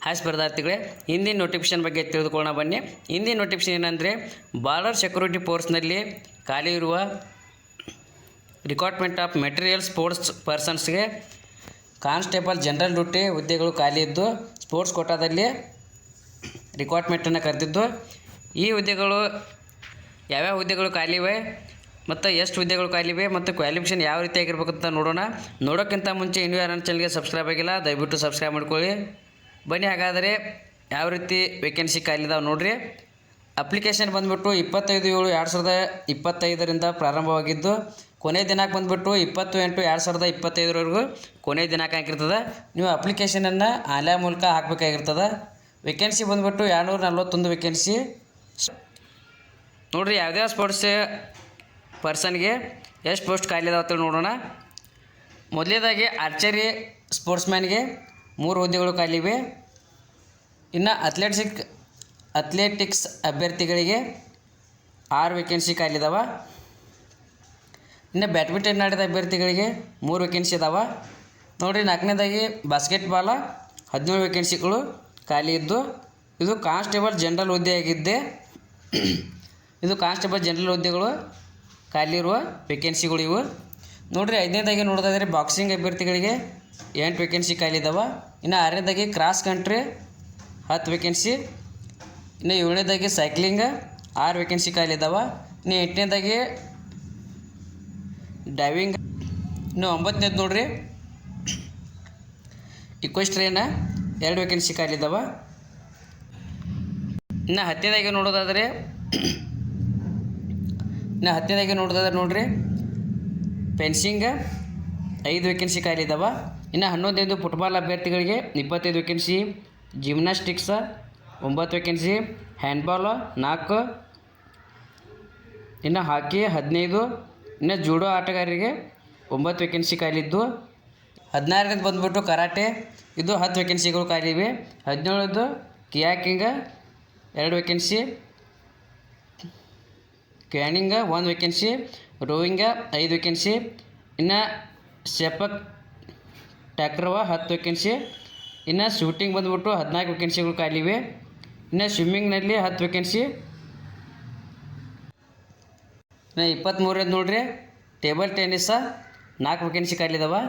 Hi ಸ್ಪರ್ಧಾರ್ಥಿಗಳೇ, ಹಿಂದಿನ notification ಬಗ್ಗೆ ತಿಳಿದುಕೊಳ್ಳೋಣ ಬನ್ನಿ. ಹಿಂದಿನ ನೋಟಿಫಿಕೇಷನ್ ಏನಂದರೆ ಬಾರ್ಡರ್ ಸೆಕ್ಯೂರಿಟಿ ಫೋರ್ಸ್ನಲ್ಲಿ ಖಾಲಿ ಇರುವ ರಿಕ್ರೂಟ್ಮೆಂಟ್ ಆಫ್ ಮೆಟೀರಿಯಲ್ ಸ್ಪೋರ್ಟ್ಸ್ ಪರ್ಸನ್ಸ್ಗೆ ಕಾನ್ಸ್ಟೇಬಲ್ ಜನರಲ್ ಡ್ಯೂಟಿ ಹುದ್ದೆಗಳು ಖಾಲಿ ಇದ್ದು ಸ್ಪೋರ್ಟ್ಸ್ ಕೋಟಾದಲ್ಲಿ ರಿಕ್ರೂಟ್ಮೆಂಟನ್ನು ಕರೆದಿದ್ದು. ಈ ಹುದ್ದೆಗಳು ಯಾವ್ಯಾವ ಹುದ್ದೆಗಳು ಖಾಲಿವೆ ಮತ್ತು ಎಷ್ಟು ಹುದ್ದೆಗಳು ಖಾಲಿವೆ ಮತ್ತು ಕ್ವಾಲಿಫಿಕೇಷನ್ ಯಾವ ರೀತಿಯಾಗಿರ್ಬೇಕು ಅಂತ ನೋಡೋಣ. ನೋಡೋಕ್ಕಿಂತ ಮುಂಚೆ ಇನ್ನೂ ಯಾರು ನನ್ನ ಚಾನಲ್ಗೆ ಸಬ್ಸ್ಕ್ರೈಬ್ ಆಗಿಲ್ಲ, ದಯವಿಟ್ಟು ಸಬ್ಸ್ಕ್ರೈಬ್ ಮಾಡ್ಕೊಳ್ಳಿ. ಬನ್ನಿ ಹಾಗಾದರೆ ಯಾವ ರೀತಿ ವೇಕೆನ್ಸಿ ಖಾಲಿದಾವೆ ನೋಡಿರಿ. ಅಪ್ಲಿಕೇಶನ್ ಬಂದುಬಿಟ್ಟು 25/7/2025 ಪ್ರಾರಂಭವಾಗಿದ್ದು ಕೊನೆಯ ದಿನಾಂಕ ಬಂದುಬಿಟ್ಟು 20/8/2025 ಕೊನೆಯ ದಿನಾಂಕ ಆಗಿರ್ತದೆ. ನೀವು ಅಪ್ಲಿಕೇಶನನ್ನು ಆನ್ಲೈನ್ ಮೂಲಕ ಹಾಕಬೇಕಾಗಿರ್ತದೆ. ವೇಕೆನ್ಸಿ ಬಂದುಬಿಟ್ಟು 241 ವೇಕೆನ್ಸಿ ನೋಡಿರಿ. ಯಾವುದೇ ಸ್ಪೋರ್ಟ್ಸ್ ಪರ್ಸನ್ಗೆ ಎಷ್ಟು ಪೋಸ್ಟ್ ಖಾಲಿ ಇದಾವೆ ಅಂತ ನೋಡೋಣ. ಮೊದಲನೇದಾಗಿ ಆರ್ಚರಿ ಸ್ಪೋರ್ಟ್ಸ್ಮ್ಯಾನ್ಗೆ 3 ಹುದ್ದೆಗಳು ಖಾಲಿವೆ. ಇನ್ನು ಅಥ್ಲೆಟಿಕ್ಸ್ ಅಭ್ಯರ್ಥಿಗಳಿಗೆ 6 ವೇಕೆನ್ಸಿ ಖಾಲಿದಾವೆ. ಇನ್ನು ಬ್ಯಾಡ್ಮಿಂಟನ್ ಆಡಿದ ಅಭ್ಯರ್ಥಿಗಳಿಗೆ 3 ವೇಕೆನ್ಸಿ ಇದಾವೆ ನೋಡಿರಿ. 4ನೇದಾಗಿ ಬಾಸ್ಕೆಟ್ಬಾಲ 17 ವೇಕೆನ್ಸಿಗಳು ಖಾಲಿ ಇದ್ದು ಇದು ಕಾನ್ಸ್ಟೇಬಲ್ ಜನರಲ್ ಹುದ್ದೆಯಾಗಿದ್ದೆ. ಇದು ಕಾನ್ಸ್ಟೇಬಲ್ ಜನರಲ್ ಹುದ್ದೆಗಳು ಖಾಲಿ ಇರುವ ವೇಕೆನ್ಸಿಗಳು ಇವು ನೋಡಿರಿ. 5ನೇದಾಗಿ ನೋಡೋದಾದರೆ ಬಾಕ್ಸಿಂಗ್ ಅಭ್ಯರ್ಥಿಗಳಿಗೆ 8 ವೇಕೆನ್ಸಿ ಖಾಲಿ ಇದಾವೆ. ಇನ್ನು 6ನೇದಾಗಿ ಕ್ರಾಸ್ ಕಂಟ್ರಿ 10 ವೇಕೆನ್ಸಿ. ಇನ್ನು 7ನೇದಾಗಿ ಸೈಕ್ಲಿಂಗ್ 6 ವೇಕೆನ್ಸಿ ಖಾಲಿ ಇದಾವೆ. ಇನ್ನು 8ನೇದಾಗಿ ಡೈವಿಂಗ್. ಇನ್ನು 9ನೇದು ನೋಡಿರಿ ಇಕ್ವೆಸ್ಟ್ರಿಯನ್ 2 ವೇಕೆನ್ಸಿ ಖಾಲಿ ಇದಾವೆ. ಇನ್ನು 10ನೇದಾಗಿ ನೋಡೋದಾದ್ರೆ ನೋಡಿರಿ ಫೆನ್ಸಿಂಗ್ 5 ವೇಕೆನ್ಸಿ ಖಾಲಿ ಇದಾವೆ. ಇನ್ನು 11ನೇದು ಫುಟ್ಬಾಲ್ ಅಭ್ಯರ್ಥಿಗಳಿಗೆ 25 ವೇಕೆನ್ಸಿ, ಜಿಮ್ನಾಸ್ಟಿಕ್ಸ್ 9 ವೇಕೆನ್ಸಿ, ಹ್ಯಾಂಡ್ಬಾಲ್ 4, ಇನ್ನು ಹಾಕಿ 15, ಇನ್ನು ಜೂಡೋ ಆಟಗಾರರಿಗೆ 9 ವೇಕೆನ್ಸಿ ಖಾಲಿದ್ದು. 16ನೇದು ಬಂದುಬಿಟ್ಟು ಕರಾಟೆ ಇದು 10 ವೇಕೆನ್ಸಿಗಳು ಖಾಲಿ ಇವೆ. 17ನೇದು ಕಿಯಾಕಿಂಗ್ 2 vacancy, canning 1 vacancy, roving 5 vacancy. ಇನ್ನು ಸೆಪಕ್ ಟ್ಯಾಕ್ರವ 10 ವೇಕೆನ್ಸಿ. ಇನ್ನು ಶೂಟಿಂಗ್ ಬಂದುಬಿಟ್ಟು 14 ವೇಕೆನ್ಸಿಗಳು ಖಾಲಿವೆ. ಇನ್ನು ಸ್ವಿಮ್ಮಿಂಗ್ನಲ್ಲಿ 10 ವೇಕೆನ್ಸಿ. ಇನ್ನು 23ನೇದು ನೋಡಿರಿ ಟೇಬಲ್ ಟೆನ್ನಿಸ್ 4 ವೇಕೆನ್ಸಿ ಖಾಲಿದಾವೆ.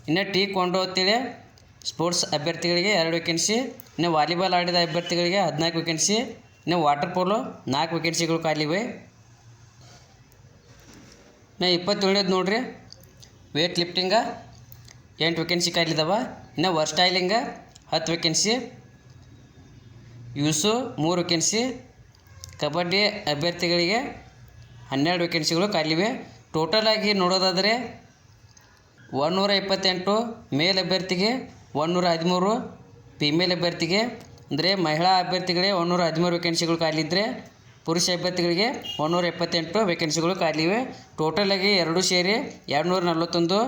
ಇನ್ನು ಟೀಕ್ವಾಂಡೋ ಅಂತೇಳಿ ಸ್ಪೋರ್ಟ್ಸ್ ಅಭ್ಯರ್ಥಿಗಳಿಗೆ 2 ವೇಕೆನ್ಸಿ. ಇನ್ನು ವಾಲಿಬಾಲ್ ಆಡಿದ ಅಭ್ಯರ್ಥಿಗಳಿಗೆ 14 ವೇಕೆನ್ಸಿ. ಇನ್ನು ವಾಟರ್ ಪೋಲೋ 4 ವೇಕೆನ್ಸಿಗಳು ಖಾಲಿವೆ. ಇನ್ನು 27ನೇದು ನೋಡಿರಿ ವೇಟ್ ಲಿಫ್ಟಿಂಗ 8 ವೇಕೆನ್ಸಿ ಖಾಲಿದಾವೆ. ಇನ್ನು ವರ್ಸ್ಟೈಲಿಂಗ 10 ವೇಕೆನ್ಸಿ, ಯೂಸು 3 ವೇಕೆನ್ಸಿ. ಕಬಡ್ಡಿ ಅಭ್ಯರ್ಥಿಗಳಿಗೆ 12 ವೇಕೆನ್ಸಿಗಳು ಖಾಲಿವೆ. ಟೋಟಲಾಗಿ ನೋಡೋದಾದರೆ 128 ಮೇಲ್ ಅಭ್ಯರ್ಥಿಗೆ, 113 ಫಿಮೇಲ್ ಅಭ್ಯರ್ಥಿಗೆ ಅಂದರೆ ಮಹಿಳಾ ಅಭ್ಯರ್ಥಿಗಳಿಗೆ 113 ವೇಕೆನ್ಸಿಗಳು ಖಾಲಿದ್ದರೆ ಪುರುಷ ಅಭ್ಯರ್ಥಿಗಳಿಗೆ 178 ವೇಕೆನ್ಸಿಗಳು ಖಾಲಿವೆ. ಟೋಟಲಾಗಿ 2 ಸೇರಿ 241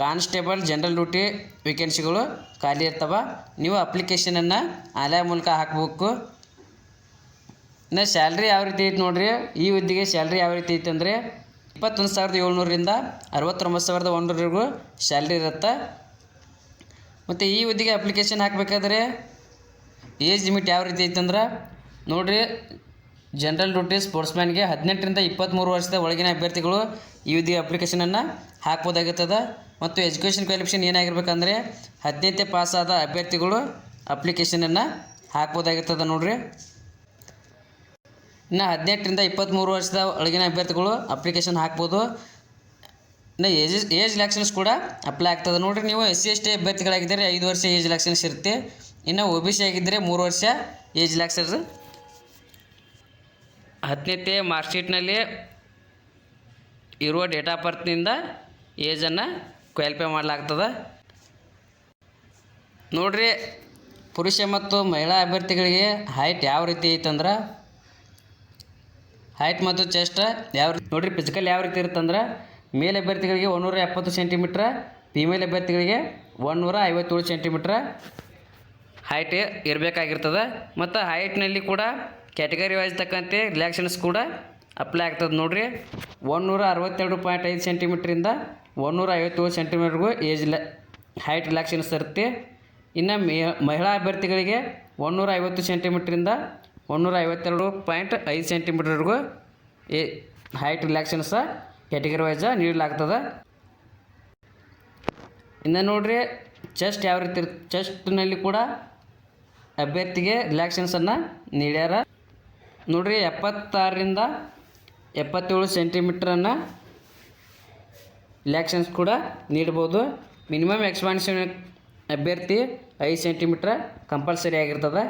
ಕಾನ್ಸ್ಟೇಬಲ್ ಜನರಲ್ ಡ್ಯೂಟಿ ವೇಕೆನ್ಸಿಗಳು ಖಾಲಿ ಇರ್ತವೆ. ನೀವು ಅಪ್ಲಿಕೇಶನನ್ನು ಆನ್ಲೈನ್ ಮೂಲಕ ಹಾಕಬೇಕು. ಇನ್ನು ಸ್ಯಾಲ್ರಿ ಯಾವ ರೀತಿ ಐತೆ ನೋಡಿರಿ. ಈ ಹುದ್ದೆಗೆ ಸ್ಯಾಲ್ರಿ ಯಾವ ರೀತಿ ಐತೆ ಅಂದರೆ 21,700ರಿಂದ 69,100ವರೆಗೂ ಸ್ಯಾಲ್ರಿ ಇರುತ್ತೆ. ಮತ್ತು ಈ ಹುದ್ದೆಗೆ ಅಪ್ಲಿಕೇಶನ್ ಹಾಕಬೇಕಾದ್ರೆ ಏಜ್ ಲಿಮಿಟ್ ಯಾವ ರೀತಿ ಐತೆ ಅಂದ್ರೆ ನೋಡಿರಿ. ಜನರಲ್ ಡ್ಯೂಟಿ ಸ್ಪೋರ್ಟ್ಸ್ಮ್ಯಾನ್ಗೆ 18ರಿಂದ 23 ವರ್ಷದ ಒಳಗಿನ ಅಭ್ಯರ್ಥಿಗಳು ಈ ಹುದ್ದೆಗೆ ಅಪ್ಲಿಕೇಶನನ್ನು ಹಾಕ್ಬೋದಾಗಿರ್ತದೆ. ಮತ್ತು ಎಜುಕೇಷನ್ ಕ್ವಾಲಿಫಿಕೇಷನ್ ಏನಾಗಿರ್ಬೇಕಂದ್ರೆ 18ನೇ ಪಾಸಾದ ಅಭ್ಯರ್ಥಿಗಳು ಅಪ್ಲಿಕೇಶನನ್ನು ಹಾಕ್ಬೋದಾಗಿರ್ತದೆ ನೋಡಿರಿ. ಇನ್ನು 18ರಿಂದ 23 ವರ್ಷದ ಒಳಗಿನ ಅಭ್ಯರ್ಥಿಗಳು ಅಪ್ಲಿಕೇಶನ್ ಹಾಕ್ಬೋದು. ಇನ್ನು ಏಜ್ ರಿಲ್ಯಾಕ್ಸನ್ಸ್ ಕೂಡ ಅಪ್ಲೈ ಆಗ್ತದೆ ನೋಡಿರಿ. ನೀವು SC/ST ಅಭ್ಯರ್ಥಿಗಳಾಗಿದ್ದರೆ 5 ವರ್ಷ ಏಜ್ ರಿಲ್ಯಾಕ್ಸನ್ಸ್ ಇರುತ್ತೆ. ಇನ್ನು OBC ಆಗಿದ್ದರೆ 3 ವರ್ಷ ಏಜ್ ರಿಲ್ಯಾಕ್ಸನ್ಸ್. 10ನೇ ಮಾರ್ಕ್ಶೀಟ್ನಲ್ಲಿ ಇರುವ ಡೇಟ್ ಆಫ್ ಬರ್ತ್ನಿಂದ ಏಜನ್ನು ಕ್ವಾಲಿಫೈ ಮಾಡಲಾಗ್ತದೆ ನೋಡಿರಿ. ಪುರುಷ ಮತ್ತು ಮಹಿಳಾ ಅಭ್ಯರ್ಥಿಗಳಿಗೆ ಹೈಟ್ ಯಾವ ರೀತಿ ಐತಂದ್ರೆ ಹೈಟ್ ಮತ್ತು ಚೆಸ್ಟ್ ಯಾವ ರೀತಿ ನೋಡಿರಿ. ಫಿಸಿಕಲ್ ಯಾವ ರೀತಿ ಇರುತ್ತಂದ್ರೆ ಮೇಲ್ ಅಭ್ಯರ್ಥಿಗಳಿಗೆ 170 ಸೆಂಟಿಮೀಟ್ರ್, ಫಿಮೇಲ್ ಅಭ್ಯರ್ಥಿಗಳಿಗೆ 157 ಸೆಂಟಿಮೀಟ್ರ್ ಹೈಟ್ ಇರಬೇಕಾಗಿರ್ತದೆ. ಮತ್ತು ಹೈಟ್ನಲ್ಲಿ ಕೂಡ ಕ್ಯಾಟಗರಿ ವೈಸ್ ತಕ್ಕಂತೆ ರಿಲ್ಯಾಕ್ಸನ್ಸ್ ಕೂಡ ಅಪ್ಲೈ ಆಗ್ತದೆ ನೋಡಿರಿ. 162.5 ಸೆಂಟಿಮೀಟ್ರಿಂದ 157 ಸೆಂಟಿಮೀಟ್ರ್ಗೂ ಏಜ್ ಹೈಟ್ ರಿಲ್ಯಾಕ್ಸನ್ಸ್ ಇರುತ್ತೆ. ಇನ್ನು ಮಹಿಳಾ ಅಭ್ಯರ್ಥಿಗಳಿಗೆ 150 ಸೆಂಟಿಮೀಟ್ರಿಂದ 152.5 ಸೆಂಟಿಮೀಟ್ರ್ವರೆಗೂ ಹೈಟ್ ರಿಲ್ಯಾಕ್ಸೇಷನ್ ಸಹ ಕ್ಯಾಟಗರಿ ವೈಸ ನೀಡಲಾಗ್ತದೆ. ಇನ್ನು ನೋಡ್ರಿ ಚೆಸ್ಟ್ ಯಾವ ರೀತಿ ಚೆಸ್ಟ್ನಲ್ಲಿ ಕೂಡ ಅಭ್ಯರ್ಥಿಗೆ ರಿಲ್ಯಾಕ್ಸೇಷನ್ಸನ್ನು ನೀಡ್ಯಾರ. ನೋಡ್ರಿ 76ರಿಂದ 77 ಸೆಂಟಿಮೀಟ್ರನ್ನು ರಿಲ್ಯಾಕ್ಸೇಷನ್ಸ್ ಕೂಡ ನೀಡ್ಬೋದು. ಮಿನಿಮಮ್ ಎಕ್ಸ್ಪಾನ್ಷನ್ ಅಭ್ಯರ್ಥಿ 5 ಸೆಂಟಿಮೀಟ್ರ್ ಕಂಪಲ್ಸರಿ ಆಗಿರ್ತದೆ.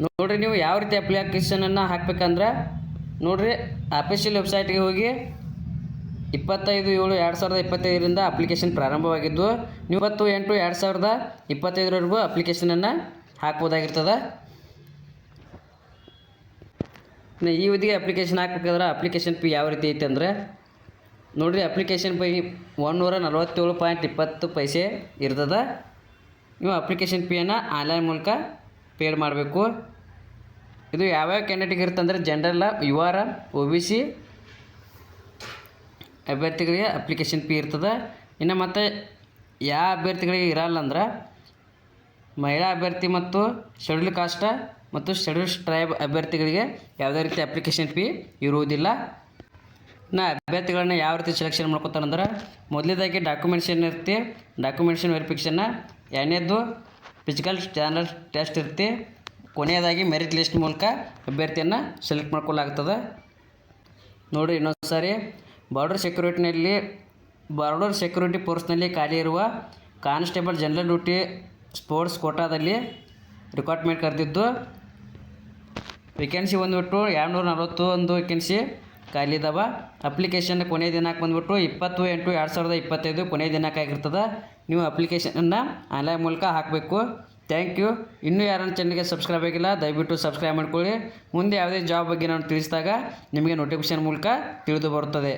ನೋಡಿರಿ ನೀವು ಯಾವ ರೀತಿ ಅಪ್ಲಿಕೇಶನನ್ನು ಹಾಕಬೇಕಂದ್ರೆ ನೋಡಿರಿ ಅಫಿಷಿಯಲ್ ವೆಬ್ಸೈಟ್ಗೆ ಹೋಗಿ 25/7/2025ರಿಂದ ಅಪ್ಲಿಕೇಶನ್ ಪ್ರಾರಂಭವಾಗಿದ್ದು ನೀವು 20/8/2025ವರೆಗೂ ಅಪ್ಲಿಕೇಶನನ್ನು ಹಾಕ್ಬೋದಾಗಿರ್ತದೆ. ಈ ಅವಧಿಗೆ ಅಪ್ಲಿಕೇಶನ್ ಹಾಕ್ಬೇಕಾದ್ರೆ ಅಪ್ಲಿಕೇಶನ್ ಫೀ ಯಾವ ರೀತಿ ಐತೆ ಅಂದರೆ ನೋಡಿರಿ ಅಪ್ಲಿಕೇಶನ್ ಫೀ 147.20 ಇರ್ತದೆ. ನೀವು ಅಪ್ಲಿಕೇಶನ್ ಫೀಯನ್ನು ಆನ್ಲೈನ್ ಮೂಲಕ ಪೇಡ್ ಮಾಡಬೇಕು. ಇದು ಯಾವ್ಯಾವ ಕ್ಯಾಂಡಿಡೇಟ್ಗೆ ಇರುತ್ತೆ ಅಂದರೆ ಜನರಲ್, UR, OBC ಅಭ್ಯರ್ಥಿಗಳಿಗೆ ಅಪ್ಲಿಕೇಶನ್ ಫೀ ಇರ್ತದೆ. ಇನ್ನು ಮತ್ತು ಯಾವ ಅಭ್ಯರ್ಥಿಗಳಿಗೆ ಇರಲ್ಲ ಅಂದ್ರೆ ಮಹಿಳಾ ಅಭ್ಯರ್ಥಿ ಮತ್ತು ಶೆಡ್ಯೂಲ್ ಕಾಸ್ಟ್ ಮತ್ತು ಶೆಡ್ಯೂಲ್ ಟ್ರೈಬ್ ಅಭ್ಯರ್ಥಿಗಳಿಗೆ ಯಾವುದೇ ರೀತಿ ಅಪ್ಲಿಕೇಶನ್ ಫೀ ಇರುವುದಿಲ್ಲ. ಇನ್ನು ಅಭ್ಯರ್ಥಿಗಳನ್ನ ಯಾವ ರೀತಿ ಸೆಲೆಕ್ಷನ್ ಮಾಡ್ಕೊತಾರಂದ್ರೆ ಮೊದಲೇದಾಗಿ ಡಾಕ್ಯುಮೆಂಟೇಷನ್ ಇರುತ್ತೆ. ಡಾಕ್ಯುಮೆಂಟೇಷನ್ ವೆರಿಫಿಕೇಷನ್ನ ಎರಡನೇದು ಫಿಸಿಕಲ್ ಸ್ಟ್ಯಾಂಡರ್ಡ್ ಟೆಸ್ಟ್ ಇರುತ್ತೆ. ಕೊನೆಯದಾಗಿ ಮೆರಿಟ್ ಲಿಸ್ಟ್ ಮೂಲಕ ಅಭ್ಯರ್ಥಿಯನ್ನು ಸೆಲೆಕ್ಟ್ ಮಾಡ್ಕೊಳ್ಳಾಗ್ತದೆ. ನೋಡಿ ಇನ್ನೊಂದು ಸಾರಿ ಬಾರ್ಡರ್ ಸೆಕ್ಯೂರಿಟಿ ಫೋರ್ಸ್ನಲ್ಲಿ ಖಾಲಿ ಇರುವ ಕಾನ್ಸ್ಟೇಬಲ್ ಜನರಲ್ ಡ್ಯೂಟಿ ಸ್ಪೋರ್ಟ್ಸ್ ಕೋಟಾದಲ್ಲಿ ರಿಕ್ರೂಟ್ಮೆಂಟ್ ಕರೆದಿದ್ದು ವೇಕೆನ್ಸಿ ಬಂದುಬಿಟ್ಟು 241 ವೇಕೆನ್ಸಿ ಖಾಲಿ ಇದ್ದಾವೆ. ಅಪ್ಲಿಕೇಶನ್ ಕೊನೆಯ ದಿನಾಂಕ ಬಂದುಬಿಟ್ಟು 20/8/2025 ಕೊನೆಯ ದಿನಾಂಕ ಆಗಿರ್ತದೆ. ನೀವು ಅಪ್ಲಿಕೇಶನನ್ನು ಆನ್ಲೈನ್ ಮೂಲಕ ಹಾಕಬೇಕು. Thank you. ಇನ್ನೂ ಯಾರನ್ನ ಚಾನಲ್ಗೆ ಸಬ್ಸ್ಕ್ರೈಬ್ ಆಗಿಲ್ಲ ದಯವಿಟ್ಟು ಸಬ್ಸ್ಕ್ರೈಬ್ ಮಾಡ್ಕೊಳ್ಳಿ. ಮುಂದೆ ಯಾವುದೇ ಜಾಬ್ ಬಗ್ಗೆ ನಾನು ತಿಳಿಸಿದಾಗ ನಿಮಗೆ ನೋಟಿಫಿಕೇಷನ್ ಮೂಲಕ ತಿಳಿದು ಬರುತ್ತದೆ.